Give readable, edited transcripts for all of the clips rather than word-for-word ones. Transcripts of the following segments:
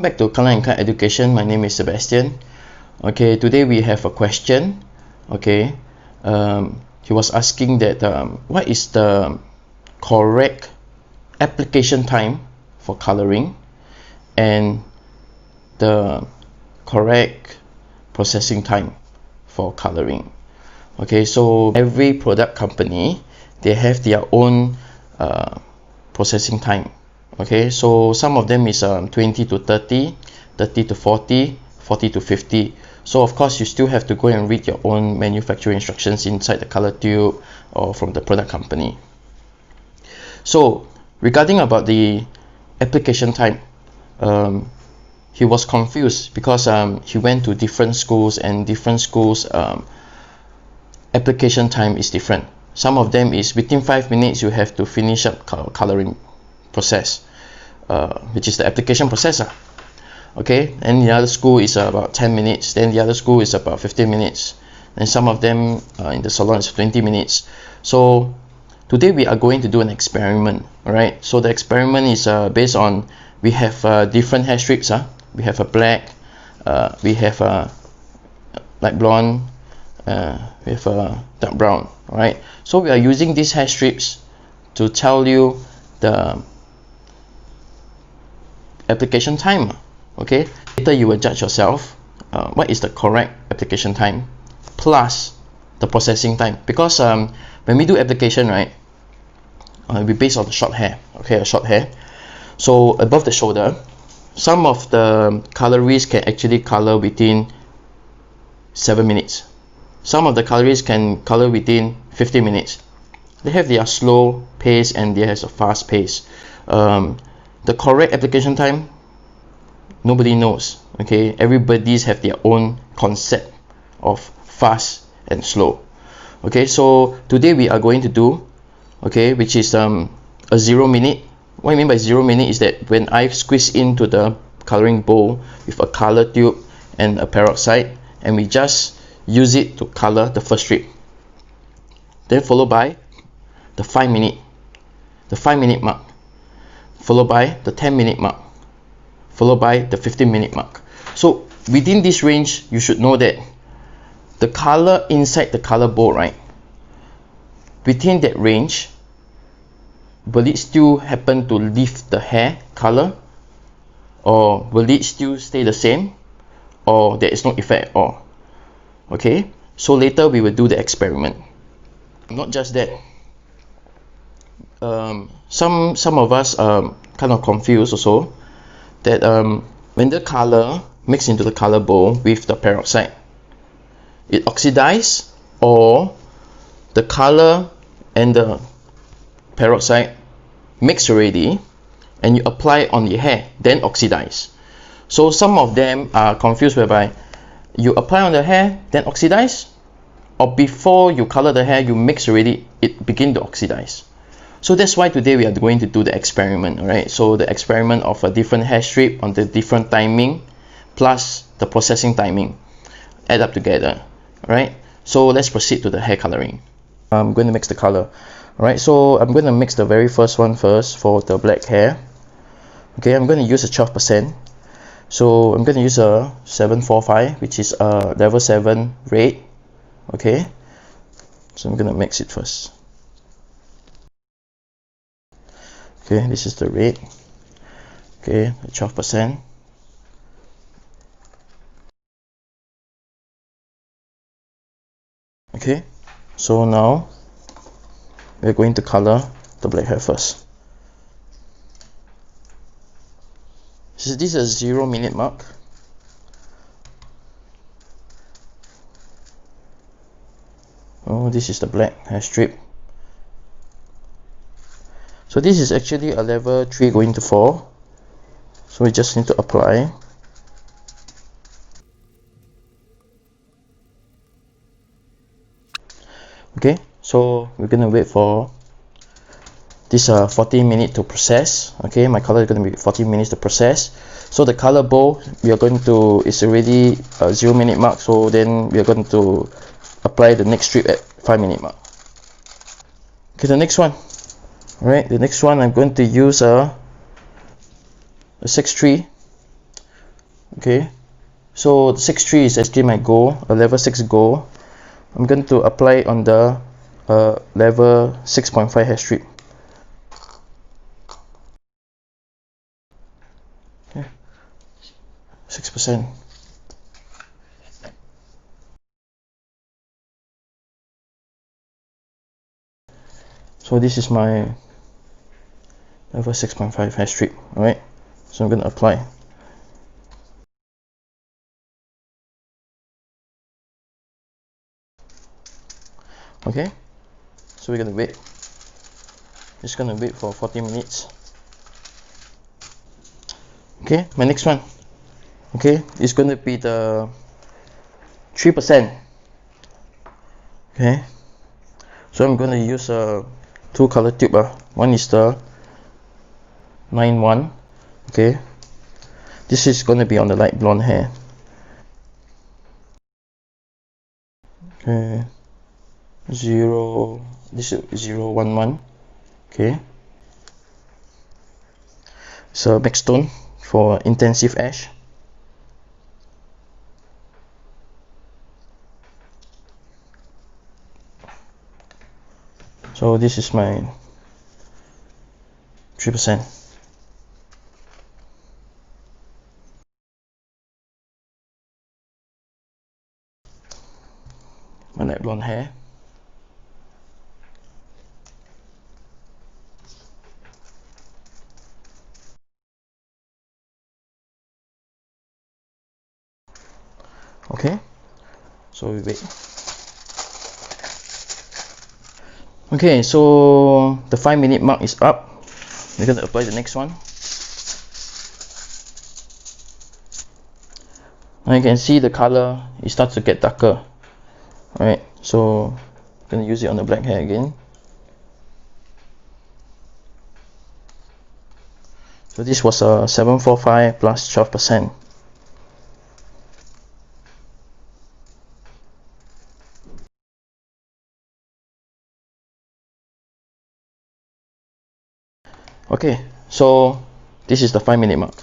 Back to Color and Cut Education. My name is Sebastian. Okay, today we have a question. Okay, he was asking that what is the correct application time for coloring and the correct processing time for coloring. Okay, so every product company, they have their own processing time. Okay, so some of them is 20 to 30, 30 to 40, 40 to 50. So of course you still have to go and read your own manufacturing instructions inside the color tube or from the product company. So regarding about the application time, he was confused because he went to different schools, and different schools application time is different. Some of them is within 5 minutes you have to finish up coloring process, which is the application processor. Okay, and the other school is about 10 minutes, then the other school is about 15 minutes, and some of them in the salon is 20 minutes. So today we are going to do an experiment. Alright, so the experiment is based on, we have different hair strips. We have a black, we have a light blonde, we have a dark brown. Alright, so we are using these hair strips to tell you the application time. Okay, later you will judge yourself what is the correct application time plus the processing time, because when we do application, right, we base on the short hair. Okay, a short hair, so above the shoulder, some of the colorists can actually color within 7 minutes. Some of the colorists can color within 15 minutes. They have their slow pace and they have a fast pace. The correct application time, nobody knows. Okay, everybody's have their own concept of fast and slow. Okay, so today we are going to do, okay, which is a 0 minute. What I mean by 0 minute is that when I squeeze into the coloring bowl with a color tube and a peroxide, and we just use it to color the first strip, then followed by the 5 minute mark, followed by the 10-minute mark, followed by the 15-minute mark. So within this range, you should know that the color inside the color bowl, right, within that range, will it still happen to leave the hair color, or will it still stay the same, or there is no effect at all? Okay, so later we will do the experiment. Not just that, some of us kind of confused also that when the color mix into the color bowl with the peroxide, it oxidizes, or the color and the peroxide mix already and you apply on the hair then oxidize. So some of them are confused whereby you apply on the hair then oxidize, or before you color the hair you mix already, it begin to oxidize. So that's why today we are going to do the experiment. Alright, so the experiment of a different hair strip on the different timing plus the processing timing add up together. Alright, so let's proceed to the hair coloring. I'm going to mix the color. Alright, so I'm going to mix the very first one first for the black hair. Okay, I'm going to use a 12%. So I'm going to use a 745, which is a level 7 red. Okay, so I'm going to mix it first. Okay, this is the red. Okay, 12%. Okay, so now we're going to color the black hair first. So this is a 0 minute mark. Oh, this is the black hair strip. So this is actually a level 3 going to 4. So we just need to apply. Okay, so we're gonna wait for this 40 minutes to process. Okay, my color is going to be 40 minutes to process. So the color bowl we are going to is already a 0 minute mark, so then we are going to apply the next strip at 5 minute mark. Okay, the next one. Alright, the next one I'm going to use a 6-3. Okay, so 6.3 is actually my goal, a level 6 goal. I'm going to apply on the level 6.5 hair strip. Okay, 6%. So this is my level 6.5 hair strip. Alright, so I'm going to apply. Okay, so we're going to wait. Just going to wait for 40 minutes. Okay, my next one. Okay, it's going to be the 3%. Okay, so I'm going to use a two color tube. One is the 9-1. Okay, this is going to be on the light blonde hair. Okay, this is 011. Okay, so mixed tone for intensive ash. So this is my 3%. My light blonde hair. Okay, so we wait. Okay, so the 5-minute mark is up. We're going to apply the next one. Now you can see the color, it starts to get darker. Alright, so I'm going to use it on the black hair again. So this was a 745 plus 12%. Okay, so this is the 5-minute mark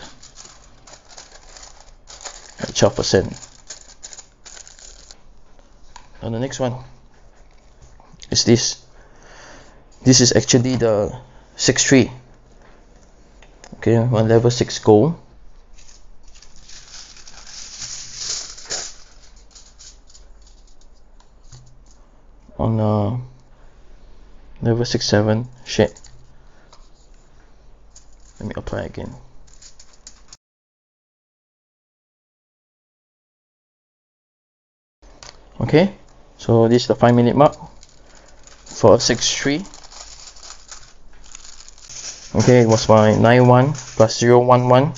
at 12%. And the next one is this. This is actually the 6.3. Okay, one level 6 gold. On level 6.7 shade. Let me apply again. Okay, so this is the 5-minute mark for 6.3. Okay, it was my 9.1 plus 0.11,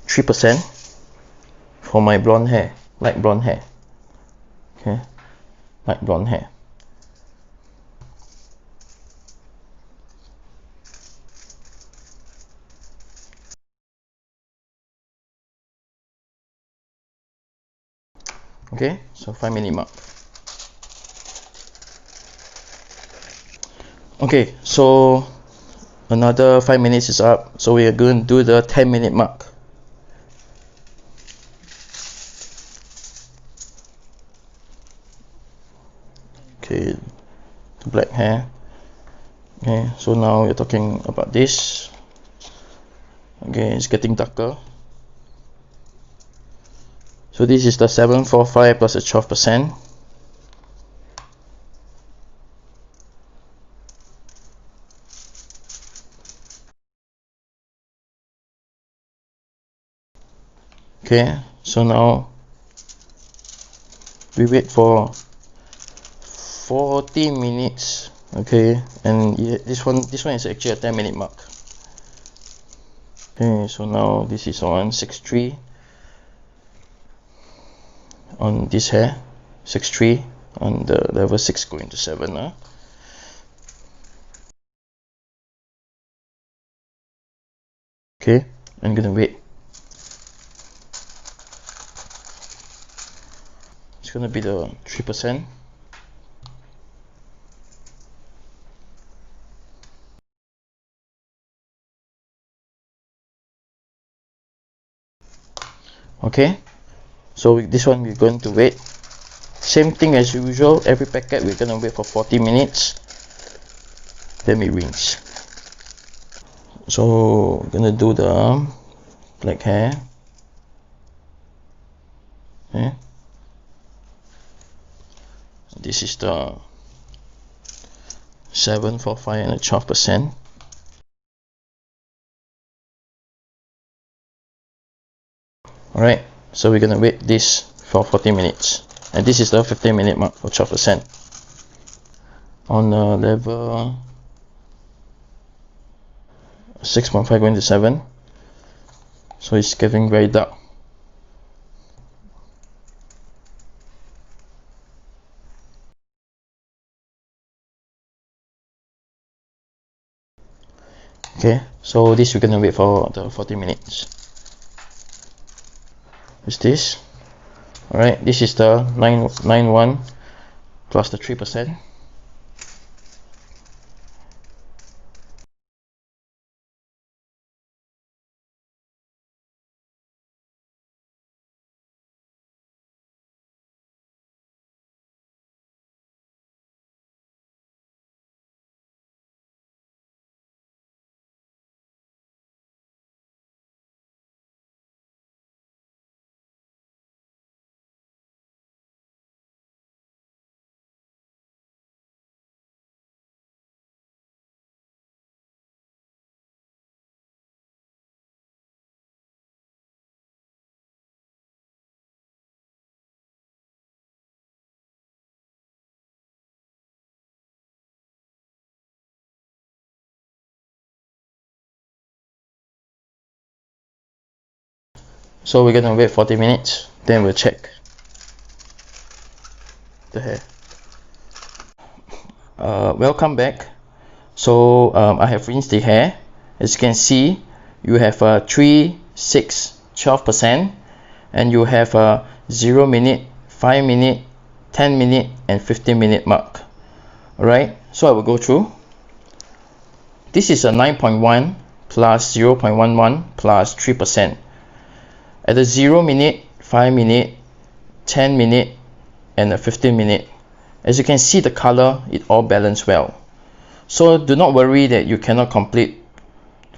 3% for my blonde hair, light blonde hair. Okay, light blonde hair. Okay, so 5-minute mark. Okay, so another 5 minutes is up, so we are going to do the 10-minute mark. Okay, the black hair. Okay, so now we're talking about this. Okay, it's getting darker. So this is the 745 plus a 12%. Okay, so now we wait for 40 minutes. Okay, and this one is actually a 10-minute mark. Okay, so now this is on 6.3 on this hair, 6.3 on the level 6 going to 7. Okay, I'm gonna wait. It's gonna be the 3%. Okay, so with this one we're going to wait. Same thing as usual, every packet we're gonna wait for 40 minutes, then we rinse. So we're gonna do the black hair. Okay. This is the 745 and a 12%. Alright, so we're gonna wait this for 40 minutes, and this is the 15-minute mark for 12%. On level 6.5 going to 7, so it's getting very dark. Okay, so this we're gonna wait for the 40 minutes. Is this? Alright, this is the 991 plus the 3%. So we're gonna wait 40 minutes, then we'll check the hair. Welcome back. So I have rinsed the hair. As you can see, you have 3, 6, 12%, and you have a 0 minute, 5 minute, 10 minute, and 15 minute mark. Alright, so I will go through. This is a 9.1 plus 0.11 plus 3%. At the 0 minute, 5 minute, 10 minute, and a 15 minute, as you can see, the color, it all balanced well. So do not worry that you cannot complete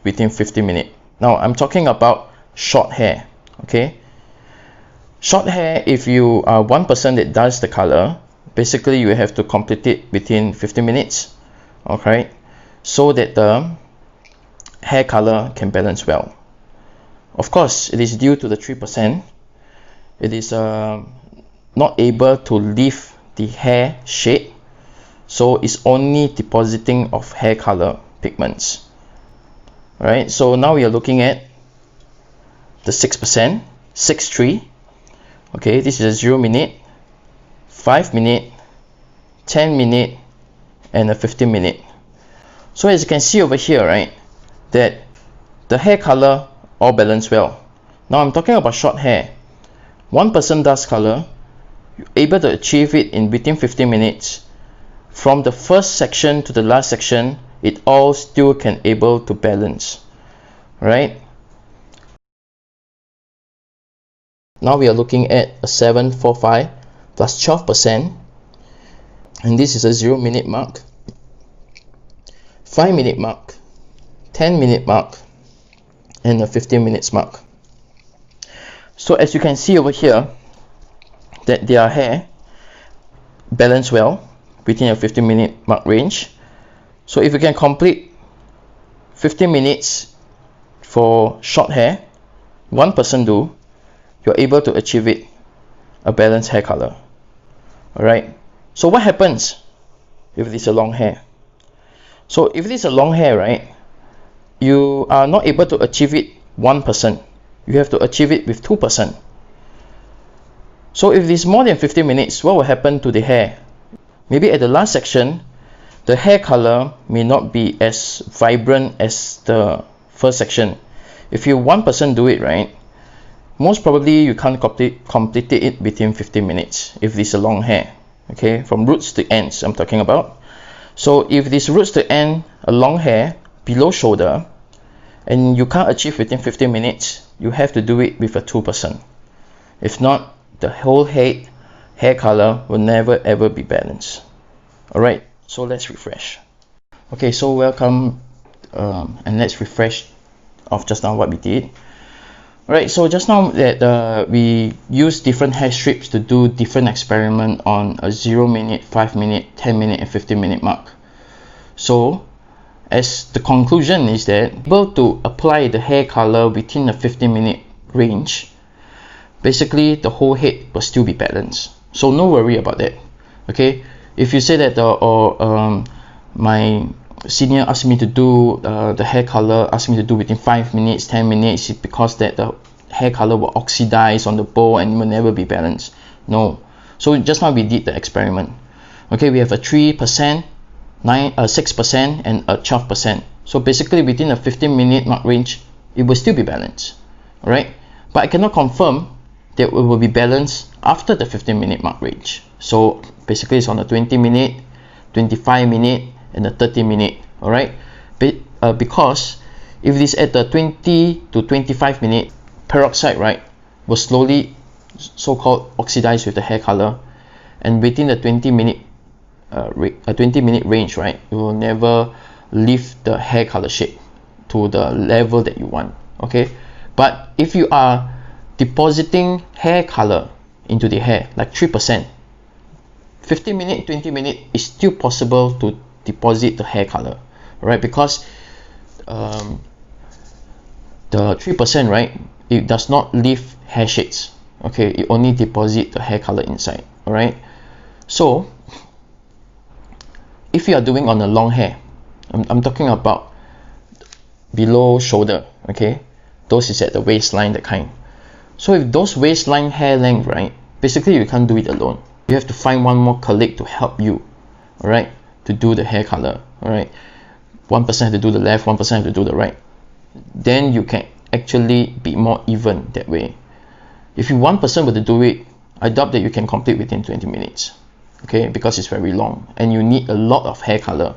within 15 minutes. Now I'm talking about short hair. Okay, short hair, if you are one person that does the color, basically you have to complete it within 15 minutes. Okay, so that the hair color can balance well. Of course, it is due to the 3%. It is not able to leave the hair shade, so it's only depositing of hair color pigments. Alright, so now we are looking at the 6%, 6.3. Okay, this is a 0 minute, 5 minute, 10 minute, and a 15 minute. So as you can see over here, right, that the hair color all balance well. Now I'm talking about short hair. One person does color, you're able to achieve it in between 15 minutes. From the first section to the last section, it all still can able to balance. Right? Now we are looking at a 745 plus 12%, and this is a 0 minute mark, 5 minute mark, 10 minute mark, and a 15 minutes mark. So as you can see over here, that their hair balance well within a 15 minute mark range. So if you can complete 15 minutes for short hair, one person do, you're able to achieve it, a balanced hair color. Alright, so what happens if it is a long hair? So if it is a long hair, right, you are not able to achieve it 1%. You have to achieve it with 2%. So if it is more than 15 minutes, what will happen to the hair? Maybe at the last section, the hair color may not be as vibrant as the first section. If you one person do it, right, most probably you can't complete it within 15 minutes if this is a long hair. Okay, from roots to ends I'm talking about. So if this roots to end, a long hair below shoulder, and you can't achieve within 15 minutes, you have to do it with a 2%. If not, the whole head hair color will never ever be balanced. Alright, so let's refresh. Okay, so welcome, and let's refresh of just now what we did. Alright, so just now that we used different hair strips to do different experiment on a 0 minute, 5 minute, 10 minute and 15 minute mark. So as the conclusion is that able to apply the hair color within the 15 minute range, basically the whole head will still be balanced. So no worry about that. Okay, if you say that my senior asked me to do the hair color, asked me to do within 5 minutes, 10 minutes, it's because that the hair color will oxidize on the bowl and will never be balanced. No. So just now we did the experiment. Okay, we have a 3%, 6% and a 12%. So basically within a 15 minute mark range, it will still be balanced. Alright, but I cannot confirm that it will be balanced after the 15 minute mark range. So basically it's on the 20 minute, 25 minute and the 30 minute. Alright, because if it is at the 20 to 25 minute, peroxide, right, will slowly so-called oxidize with the hair color, and within the 20 minute range, right, it will never lift the hair color shape to the level that you want. Okay, but if you are depositing hair color into the hair like 3%, 15 minute, 20 minute is still possible to deposit the hair color, right? Because the 3%, right, it does not leave hair shades. Okay, it only deposit the hair color inside. All right, so if you are doing on a long hair, I'm talking about below shoulder. Okay, those is at the waistline, that kind. So if those waistline hair length, right, basically you can't do it alone. You have to find one more colleague to help you, all right, to do the hair color. All right, 1% have to do the left, 1% have to do the right. Then you can actually be more even that way. If you 1% were to do it, I doubt that you can complete within 20 minutes. Okay, because it's very long and you need a lot of hair color.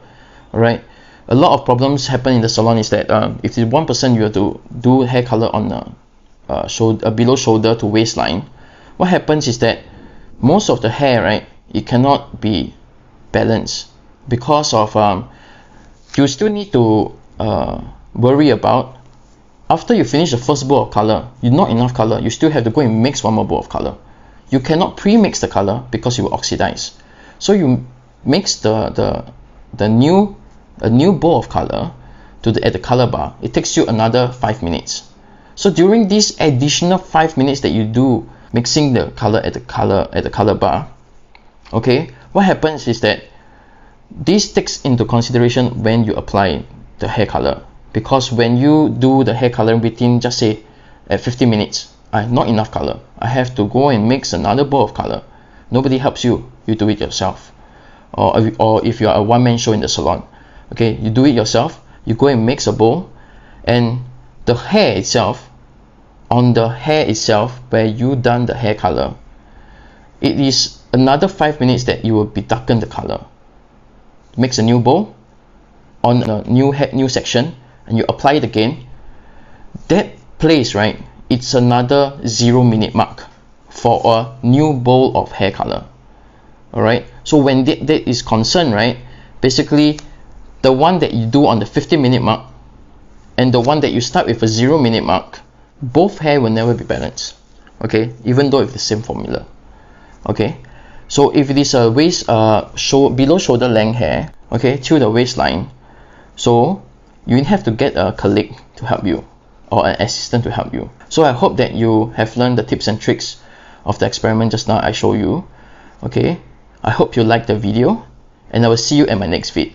All right, a lot of problems happen in the salon is that if it's 1% you have to do hair color on the below shoulder to waistline, what happens is that most of the hair, right, it cannot be balanced because of you still need to worry about, after you finish the first bowl of color, you not enough color, you still have to go and mix one more bowl of color. You cannot pre-mix the color because it will oxidize. So you mix a new bowl of color at the color bar. It takes you another 5 minutes. So during this additional 5 minutes that you do mixing the color at the color bar, okay, what happens is that this takes into consideration when you apply the hair color. Because when you do the hair color within, just say at 15 minutes, not enough color, I have to go and mix another bowl of color. Nobody helps you, you do it yourself. Or if you are a one-man show in the salon, okay, you do it yourself, you go and mix a bowl, and the hair itself, on the hair itself where you done the hair color, it is another 5 minutes that you will be darken the color. Mix a new bowl on a new section and you apply it again. That place, right, it's another 0 minute mark for a new bowl of hair color. Alright, so when that is concerned, right, basically the one that you do on the 15 minute mark and the one that you start with a 0 minute mark, both hair will never be balanced. Okay, even though it's the same formula. Okay, so if it is a below shoulder length hair, okay, to the waistline, so you have to get a colleague to help you or an assistant to help you. So I hope that you have learned the tips and tricks of the experiment just now I show you. Okay, I hope you liked the video and I will see you at my next vid.